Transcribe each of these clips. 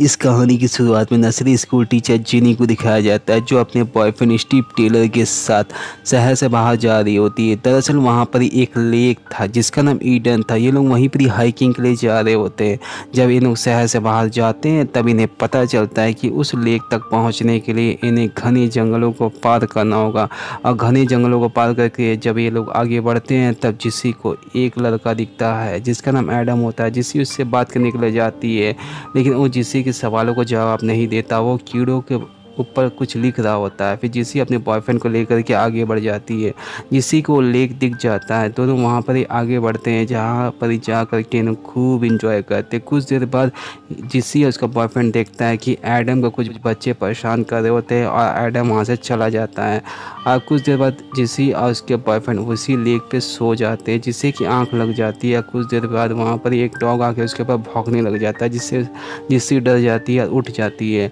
इस कहानी की शुरुआत में नर्सरी स्कूल टीचर जिनी को दिखाया जाता है, जो अपने बॉयफ्रेंड स्टीव टेलर के साथ शहर से बाहर जा रही होती है। दरअसल वहाँ पर एक लेक था जिसका नाम ईडन था। ये लोग वहीं पर हाइकिंग के लिए जा रहे होते हैं। जब ये लोग शहर से बाहर जाते हैं तब इन्हें पता चलता है कि उस लेक तक पहुँचने के लिए इन्हें घने जंगलों को पार करना होगा। और घने जंगलों को पार करके जब ये लोग आगे बढ़ते हैं तब जिसी को एक लड़का दिखता है जिसका नाम एडम होता है। जिसी उससे बात करने के लिए जाती है, लेकिन वो जिसी के सवालों को जवाब नहीं देता। वो कीड़ों के ऊपर कुछ लिख रहा होता है। फिर जिसी अपने बॉयफ्रेंड को लेकर के आगे बढ़ जाती है। जिसी को लेक दिख जाता है। दोनों वहाँ पर ही आगे बढ़ते हैं, जहाँ पर ही जा कर के खूब इंजॉय करते हैं। कुछ देर बाद जिसी उसका बॉयफ्रेंड देखता है कि एडम को कुछ बच्चे परेशान कर रहे होते हैं और एडम वहाँ से चला जाता है। और कुछ देर बाद जिसी और उसके बॉयफ्रेंड उसी लेक पे सो जाते हैं। जिससे की आँख लग जाती है। कुछ देर बाद वहाँ पर एक डॉग आके उसके ऊपर भौंकने लग जाता है, जिससे जिससे डर जाती है और उठ जाती है।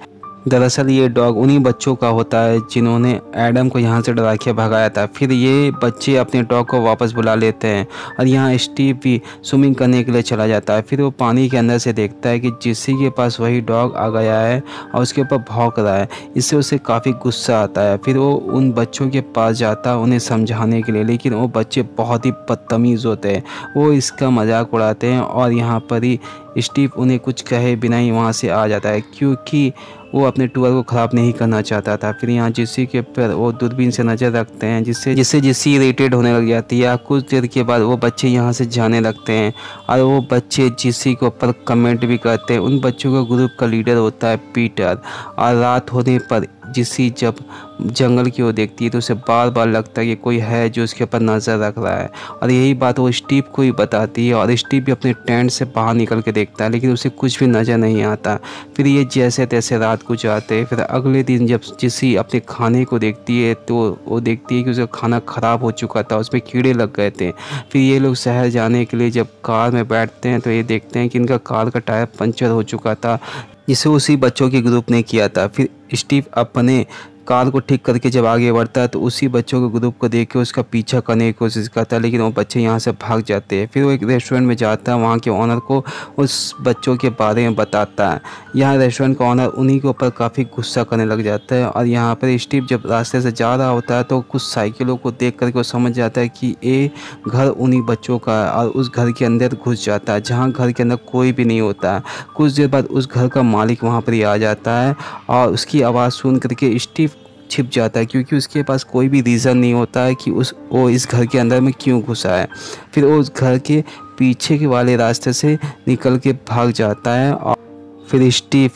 दरअसल ये डॉग उन्हीं बच्चों का होता है जिन्होंने एडम को यहाँ से डरा के भगाया था। फिर ये बच्चे अपने डॉग को वापस बुला लेते हैं और यहाँ स्टीव भी स्विमिंग करने के लिए चला जाता है। फिर वो पानी के अंदर से देखता है कि जिसी के पास वही डॉग आ गया है और उसके ऊपर भौंक रहा है। इससे उसे काफ़ी गुस्सा आता है। फिर वो उन बच्चों के पास जाता है उन्हें समझाने के लिए, लेकिन वो बच्चे बहुत ही बदतमीज़ होते हैं। वो इसका मजाक उड़ाते हैं और यहाँ पर ही स्टीव उन्हें कुछ कहे बिना ही वहाँ से आ जाता है, क्योंकि वो अपने टूर को ख़राब नहीं करना चाहता था। फिर यहाँ जिसी के ऊपर वो दूरबीन से नज़र रखते हैं, जिससे जिसी इरिटेट होने लग जाती है। कुछ देर के बाद वो बच्चे यहाँ से जाने लगते हैं और वो बच्चे जिसी के ऊपर कमेंट भी करते हैं। उन बच्चों का ग्रुप का लीडर होता है पीटर। और रात होने पर जिसी जब जंगल की ओर देखती है तो उसे बार बार लगता है कि कोई है जो उसके ऊपर नज़र रख रहा है। और यही बात वो स्टीव को ही बताती है और स्टीव भी अपने टेंट से बाहर निकल के देखता है, लेकिन उसे कुछ भी नज़र नहीं आता। फिर ये जैसे तैसे रात को जाते हैं। फिर अगले दिन जब जिसी अपने खाने को देखती है तो वो देखती है कि उसका खाना ख़राब हो चुका था, उसमें कीड़े लग गए थे। फिर ये लोग शहर जाने के लिए जब कार में बैठते हैं तो ये देखते हैं कि इनका कार का टायर पंचर हो चुका था, जिसे उसी बच्चों के ग्रुप ने किया था। फिर स्टीव अपने कार को ठीक करके जब आगे बढ़ता है तो उसी बच्चों के ग्रुप को देख के उसका पीछा करने की कोशिश करता है, लेकिन वो बच्चे यहाँ से भाग जाते हैं। फिर वो एक रेस्टोरेंट में जाता है, वहाँ के ऑनर को उस बच्चों के बारे में बताता है। यहाँ रेस्टोरेंट का ऑनर उन्हीं के ऊपर काफ़ी गुस्सा करने लग जाता है। और यहाँ पर स्टीव जब रास्ते से जा रहा होता है तो कुछ साइकिलों को देख करके वो समझ जाता है कि ये घर उन्हीं बच्चों का है, और उस घर के अंदर घुस जाता है जहाँ घर के अंदर कोई भी नहीं होता है। कुछ देर बाद उस घर का मालिक वहाँ पर ही आ जाता है और उसकी आवाज़ सुन करके स्टीव छिप जाता है, क्योंकि उसके पास कोई भी रीज़न नहीं होता है कि वो इस घर के अंदर में क्यों घुसा है। फिर वो उस घर के पीछे के वाले रास्ते से निकल के भाग जाता है और फिर स्टीव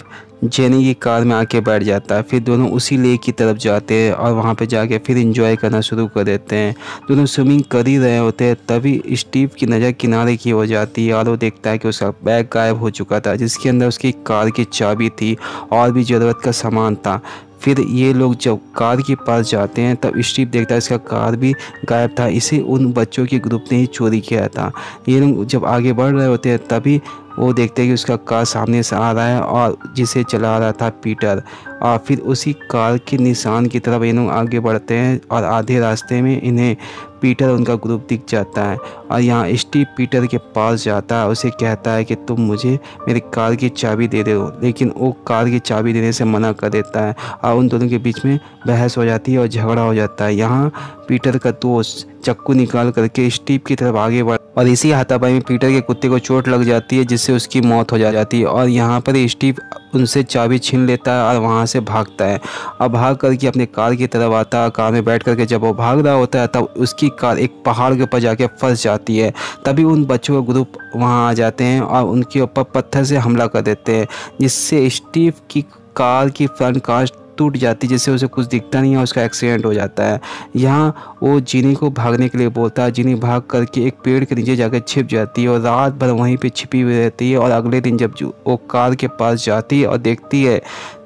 जेनी की कार में आके बैठ जाता है। फिर दोनों उसी लेक की तरफ जाते हैं और वहाँ पे जाके फिर एंजॉय करना शुरू कर देते हैं। दोनों स्विमिंग कर ही रहे होते हैं, तभी स्टीव की नज़र किनारे की हो जाती है और वो देखता है कि उसका बैग गायब हो चुका था, जिसके अंदर उसकी कार की चाबी थी और भी ज़रूरत का सामान था। फिर ये लोग जब कार के पास जाते हैं तब स्टीव देखता है इसका कार भी गायब था, इसे उन बच्चों के ग्रुप ने ही चोरी किया था। ये लोग जब आगे बढ़ रहे होते हैं तभी वो देखते हैं कि उसका कार सामने से आ रहा है और जिसे चला रहा था पीटर। और फिर उसी कार के निशान की तरफ ये लोग आगे बढ़ते हैं और आधे रास्ते में इन्हें पीटर उनका ग्रुप दिख जाता है। और यहाँ स्टीव पीटर के पास जाता है, उसे कहता है कि तुम मुझे मेरी कार की चाबी दे दो, लेकिन वो कार की चाबी देने से मना कर देता है और उन दोनों के बीच में बहस हो जाती है और झगड़ा हो जाता है। यहाँ पीटर का दोस्त चाकू निकाल करके स्टीव की तरफ आगे बढ़ और इसी हाथापाई में पीटर के कुत्ते को चोट लग जाती है, जिससे उसकी मौत हो जाती है। और यहाँ पर स्टीव उनसे चाबी छीन लेता है और वहाँ से भागता है और भाग करके अपने कार की तरफ आता है। कार में बैठ करके जब वो भाग रहा होता है तब उसकी कार एक पहाड़ के ऊपर जाके फंस जाती है। तभी उन बच्चों का ग्रुप वहाँ आ जाते हैं और उनके ऊपर पत्थर से हमला कर देते हैं, जिससे स्टीव की कार की फ्रंट कांच टूट जाती है, जिससे उसे कुछ दिखता नहीं है, उसका एक्सीडेंट हो जाता है। यहाँ वो जिनी को भागने के लिए बोलता है। जिनी भाग करके एक पेड़ के नीचे जाकर छिप जाती है और रात भर वहीं पे छिपी हुई रहती है। और अगले दिन जब वो कार के पास जाती है और देखती है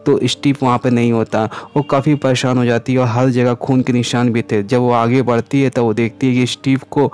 तो स्टीव वहाँ पे नहीं होता। वो काफ़ी परेशान हो जाती है और हर जगह खून के निशान भी थे। जब वो आगे बढ़ती है तो वो देखती है कि स्टीव को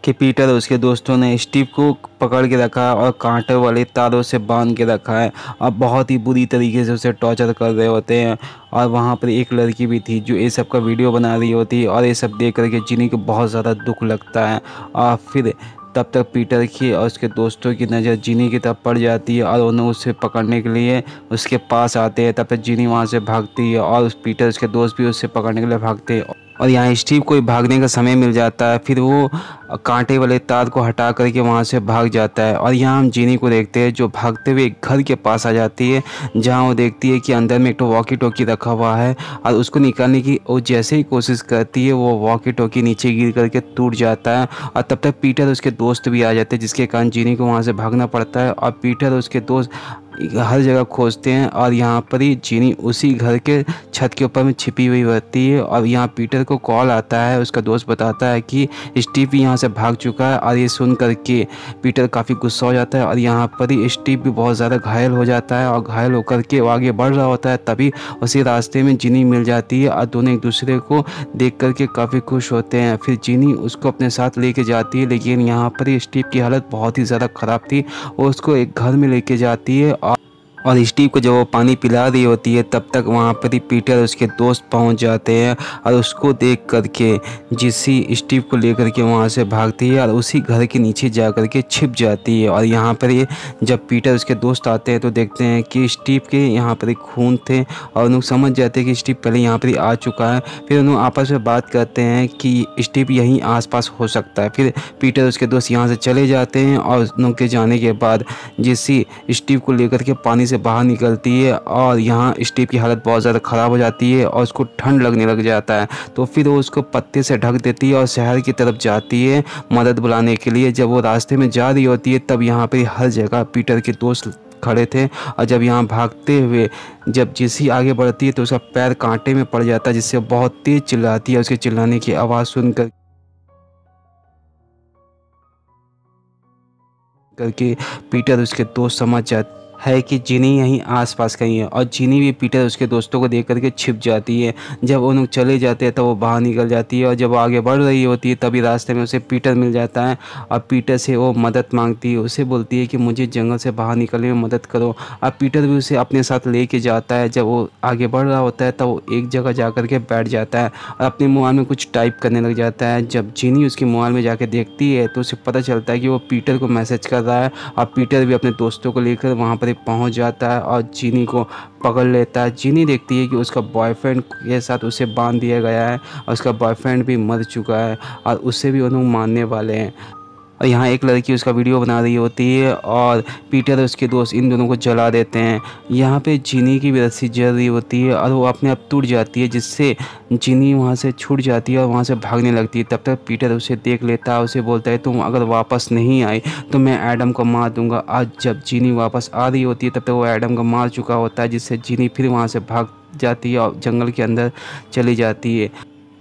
पीटर और उसके दोस्तों ने स्टीव को पकड़ के रखा है और कांटे वाले तारों से बांध के रखा है और बहुत ही बुरी तरीके से उसे टॉर्चर कर रहे होते हैं। और वहाँ पर एक लड़की भी थी जो ये सब का वीडियो बना रही होती है और ये सब देख करके जिनी को बहुत ज़्यादा दुख लगता है। और फिर तब तक पीटर की और उसके दोस्तों की नज़र जिनी की तरफ पड़ जाती है और उन्हें उसे पकड़ने के लिए उसके पास आते हैं। तब तक जिनी वहाँ से भागती है और उस पीटर उसके दोस्त भी उससे पकड़ने के लिए भागते हैं। और यहाँ स्टीव को भागने का समय मिल जाता है, फिर वो कांटे वाले तार को हटा करके वहाँ से भाग जाता है। और यहाँ हम जिनी को देखते हैं जो भागते हुए एक घर के पास आ जाती है, जहाँ वो देखती है कि अंदर में एक तो वॉकी टॉकी रखा हुआ है और उसको निकालने की वो जैसे ही कोशिश करती है वो वॉकी टॉकी नीचे गिर करके टूट जाता है। और तब तक पीटर उसके दोस्त भी आ जाते हैं, जिसके कारण जिनी को वहाँ से भागना पड़ता है। और पीटर उसके दोस्त हर जगह खोजते हैं और यहाँ पर ही जिनी उसी घर के छत के ऊपर में छिपी हुई रहती है। और यहाँ पीटर को कॉल आता है, उसका दोस्त बताता है कि स्टीव भी यहाँ से भाग चुका है। और ये सुन करके पीटर काफ़ी गुस्सा हो जाता है और यहाँ पर ही स्टीव भी बहुत ज़्यादा घायल हो जाता है। और घायल होकर के वो आगे बढ़ रहा होता है, तभी उसी रास्ते में जिनी मिल जाती है और दोनों एक दूसरे को देख करके काफ़ी खुश होते हैं। फिर जिनी उसको अपने साथ लेके जाती है, लेकिन यहाँ पर ही स्टीव की हालत बहुत ही ज़्यादा ख़राब थी। वो उसको एक घर में लेके जाती है और स्टीव को जब वो पानी पिला रही होती है तब तक वहाँ पर ही पीटर उसके दोस्त पहुँच जाते हैं। और उसको देख करके जिसी स्टीव को लेकर के वहाँ से भागती है और उसी घर के नीचे जा कर के छिप जाती है। और यहाँ पर ये जब पीटर उसके दोस्त आते हैं तो देखते हैं कि स्टीव के यहाँ पर खून थे और उन्होंने समझ जाते हैं कि स्टीव पहले यहाँ पर आ चुका है। फिर उन्होंने आपस में बात करते हैं कि स्टीव यहीं आसपास हो सकता है। फिर पीटर उसके दोस्त यहाँ से चले जाते हैं और उनके जाने के बाद जिसी स्टीव को लेकर के पानी से बाहर निकलती है और यहाँ स्टीव की हालत बहुत ज़्यादा ख़राब हो जाती है और उसको ठंड लगने लग जाता है। तो फिर वो उसको पत्ते से ढक देती है और शहर की तरफ जाती है मदद बुलाने के लिए। जब वो रास्ते में जा रही होती है तब यहाँ पे हर जगह पीटर के दोस्त खड़े थे। और जब यहाँ भागते हुए जब जिसी आगे बढ़ती है तो उसका पैर कांटे में पड़ जाता है, जिससे बहुत तेज़ चिल्लाती है। उसके चिल्लाने की आवाज़ सुनकर करके पीटर उसके दोस्त समझ जाते है कि जिनी यहीं आसपास कहीं है और जिनी भी पीटर उसके दोस्तों को देख करके छिप जाती है। जब वो लोग चले जाते हैं तो वो बाहर निकल जाती है और जब वो आगे बढ़ रही होती है तभी रास्ते में उसे पीटर मिल जाता है और पीटर से वो मदद मांगती है। उसे बोलती है कि मुझे जंगल से बाहर निकलने में मदद करो। और पीटर भी उसे अपने साथ लेके जाता है। जब वो आगे बढ़ रहा होता है तब वो एक जगह जा कर के बैठ जाता है और अपने मोबाइल में कुछ टाइप करने लग जाता है। जब जिनी उसके मोबाइल में जाके देखती है तो उसे पता चलता है कि वो पीटर को मैसेज कर रहा है और पीटर भी अपने दोस्तों को लेकर वहाँ पर पहुंच जाता है और जिनी को पकड़ लेता है। जिनी देखती है कि उसका बॉयफ्रेंड के साथ उसे बांध दिया गया है और उसका बॉयफ्रेंड भी मर चुका है और उससे भी उन्हें मारने वाले हैं। और यहाँ एक लड़की उसका वीडियो बना रही होती है और पीटर और उसके दोस्त इन दोनों को जला देते हैं। यहाँ पे जिनी की भी रस्सी जल रही होती है और वो अपने आप टूट जाती है, जिससे जिनी वहाँ से छूट जाती है और वहाँ से भागने लगती है। तब तक पीटर उसे देख लेता है, उसे बोलता है तुम अगर वापस नहीं आई तो मैं एडम को मार दूंगा। आज जब जिनी वापस आ रही होती है तब तक वो एडम को मार चुका होता है, जिससे जिनी फिर वहाँ से भाग जाती है और जंगल के अंदर चली जाती है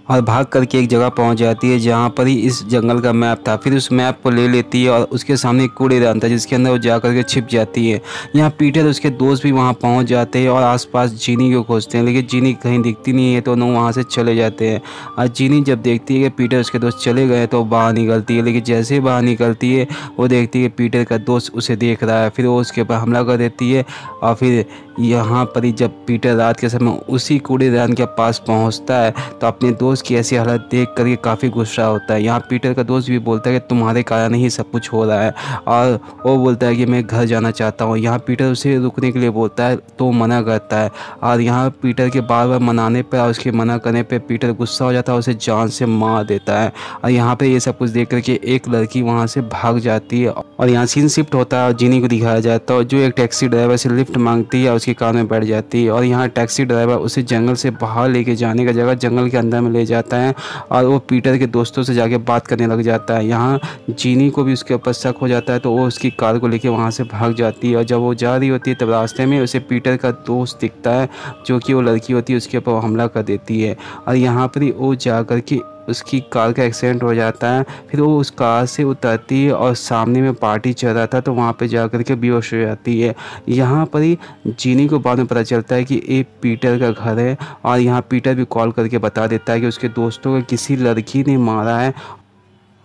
और भाग करके एक जगह पहुंच जाती है जहां पर ही इस जंगल का मैप था। फिर उस मैप को ले लेती है और उसके सामने एक कूड़ेदान था जिसके अंदर वो जा करके छिप जाती है। यहाँ पीटर और उसके दोस्त भी वहां पहुंच जाते हैं और आसपास जिनी को खोजते हैं, लेकिन जिनी कहीं दिखती नहीं है तो वो वहाँ से चले जाते हैं। और जिनी जब देखती है कि पीटर उसके दोस्त चले गए तो बाहर निकलती है, लेकिन जैसे ही बाहर निकलती है वो देखती है पीटर का दोस्त उसे देख रहा है। फिर वो उसके ऊपर हमला कर देती है और फिर यहाँ पर ही जब पीटर रात के समय उसी कूड़ेदान के पास पहुँचता है तो अपने दोस्त की ऐसी हालत देख कर ये काफ़ी गुस्सा होता है। यहाँ पीटर का दोस्त भी बोलता है कि तुम्हारे कारण ही सब कुछ हो रहा है और वो बोलता है कि मैं घर जाना चाहता हूँ। यहाँ पीटर उसे रुकने के लिए बोलता है तो मना करता है और यहाँ पीटर के बार बार मनाने पर और उसके मना करने पर पीटर गुस्सा हो जाता है, उसे जान से मार देता है। और यहाँ पर ये सब कुछ देख करके एक लड़की वहाँ से भाग जाती है और यहाँ सीन शिफ्ट होता है और जिनी को दिखाया जाता है जो एक टैक्सी ड्राइवर से लिफ्ट मांगती है और उसकी कार में बैठ जाती है। और यहाँ टैक्सी ड्राइवर उसे जंगल से बाहर लेके जाने का जगह जंगल के अंदर में ले जाता है और वो पीटर के दोस्तों से जाके बात करने लग जाता है। यहाँ जिनी को भी उसके ऊपर शक हो जाता है तो वो उसकी कार को लेके वहाँ से भाग जाती है और जब वो जा रही होती है तब रास्ते में उसे पीटर का दोस्त दिखता है जो कि वो लड़की होती है उसके ऊपर हमला कर देती है। और यहाँ पर ही वो जा कर के उसकी कार का एक्सीडेंट हो जाता है। फिर वो उस कार से उतरती है और सामने में पार्टी चल रहा था तो वहाँ पे जा कर के बेहोश हो जाती है। यहाँ पर ही जिनी को बाद में पता चलता है कि ये पीटर का घर है और यहाँ पीटर भी कॉल करके बता देता है कि उसके दोस्तों को किसी लड़की ने मारा है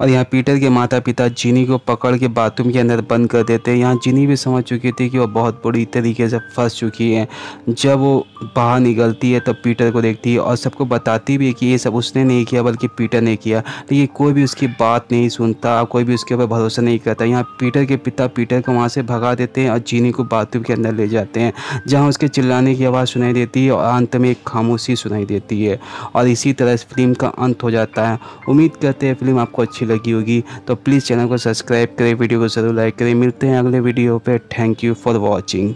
और यहाँ पीटर के माता पिता जिनी को पकड़ के बाथरूम के अंदर बंद कर देते हैं। यहाँ जिनी भी समझ चुकी थी कि वो बहुत बुरी तरीके से फंस चुकी है। जब वो बाहर निकलती है तब पीटर को देखती है और सबको बताती भी है कि ये सब उसने नहीं किया बल्कि पीटर ने किया, लेकिन कोई भी उसकी बात नहीं सुनता, कोई भी उसके ऊपर भरोसा नहीं करता। यहाँ पीटर के पिता पीटर को वहाँ से भगा देते हैं और जिनी को बाथरूम के अंदर ले जाते हैं, जहाँ उसके चिल्लाने की आवाज़ सुनाई देती है और अंत में एक खामोशी सुनाई देती है। और इसी तरह इस फिल्म का अंत हो जाता है। उम्मीद करते हैं फिल्म आपको अच्छी लगी होगी, तो प्लीज़ चैनल को सब्सक्राइब करें, वीडियो को ज़रूर लाइक करें। मिलते हैं अगले वीडियो पे। Thank you for watching.